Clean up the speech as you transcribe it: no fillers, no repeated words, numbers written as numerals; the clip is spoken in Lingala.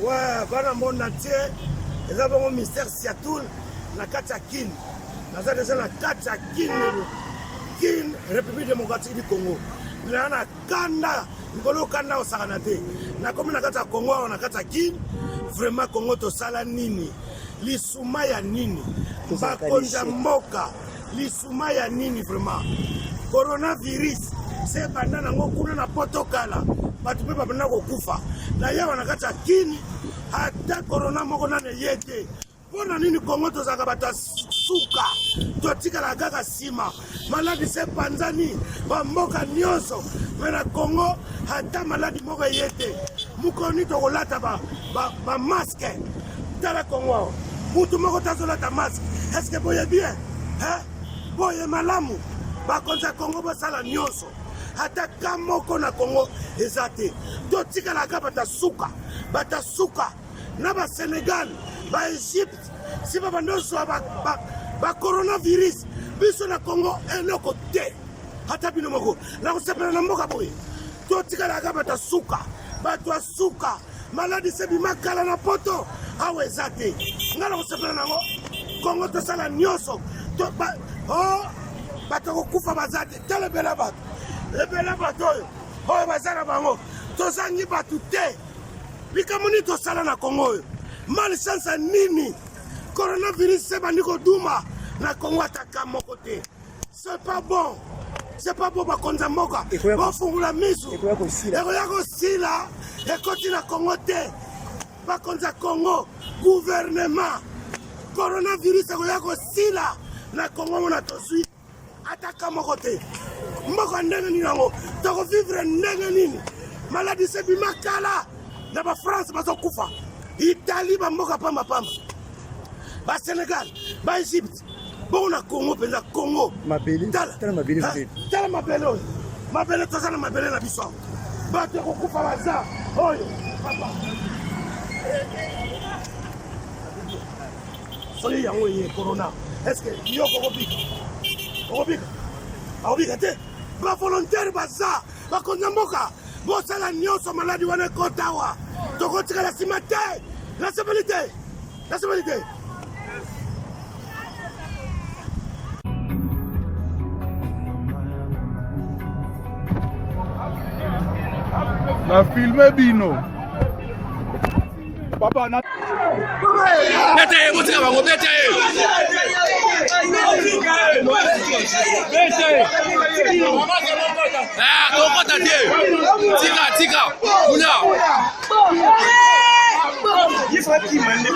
Ouais, bana monde entier, ils ont un mystère Seattle, na kati ya Kin. Naza déjà na kati ya Kin, République démocratique du Congo. Na kanda, ngolo kanda osakana te. Na komi na kati ya Congo, na kati ya Kin, vraiment Congo to sala nini? Lisuma ya nini? Bakonja mboka, lisuma ya nini vraiment? Coronavirus, c'est bandana ngo kuna na potokala. Batu pe babana ko kufa. Na yawa na kati ya Kin, ata corona moko nane yete. Pona nini Congo to zaka bata suka. To tika la gaga sima. Maladi se panzani, ba mboka nyonso. Mena Congo ata maladi moko yete. Mukoni to kolata ba masque. Tala Congo. Mutu moko tazola ta masque. Est-ce que boye bien? Hein? Boye malamu. Ba konza Congo ba sala nyonso. Ata kamoko na Congo ezate. To tika la gaga bata suka. Na ba Sénégal, ba Égypte, si ba bandoso ba coronavirus, biso na Congo eloko te. Ata bino moko, na ko sepela na mboka boye. To tika la gaga bata suka, maladi se bimakala na poto, awe ezate. Ngala ko sepela na ngo, Congo to sala nyonso. To ba bato ko kufa bazate, tele bela bato. Lebela bato oyo bazana bango. To zangi batu te. Bikamoni to sala na Congo. Malchance nini? Coronavirus se bandiko duma na Congo ataka moko te. C'est pas bon. C'est pas bon ba konza moka. Ba fungula misu. Eko yako sila. Ekoti na Congo te. Ba konza Congo gouvernement. Coronavirus eko yako sila na Congo mona tosui ataka moko te. Moko ndenge nini nango. Toko vivre ndenge nini? Maladi se bimakala. Na ba France bazo kufa. Italie ba mboka pamba. Ba Sénégal, ba Égypte. Bon na Congo penza Congo. Mabele. Tala mabele. Tala mabele. Mabele tozana mabele na biso. Ba te ko kufa baza. Oyo papa. Soli yango ye corona. Est-ce que yo ko bika? Obika te. Ba volontaire baza. Ba konamboka. Bosala nyonso maladi wana kotawa. Tokotika la simate. La stabilité. La filme bino. Papa na. Bete, motika bango bete. Ah, kokota te. Tika. Kuna. Il faut qu'il m'en ait.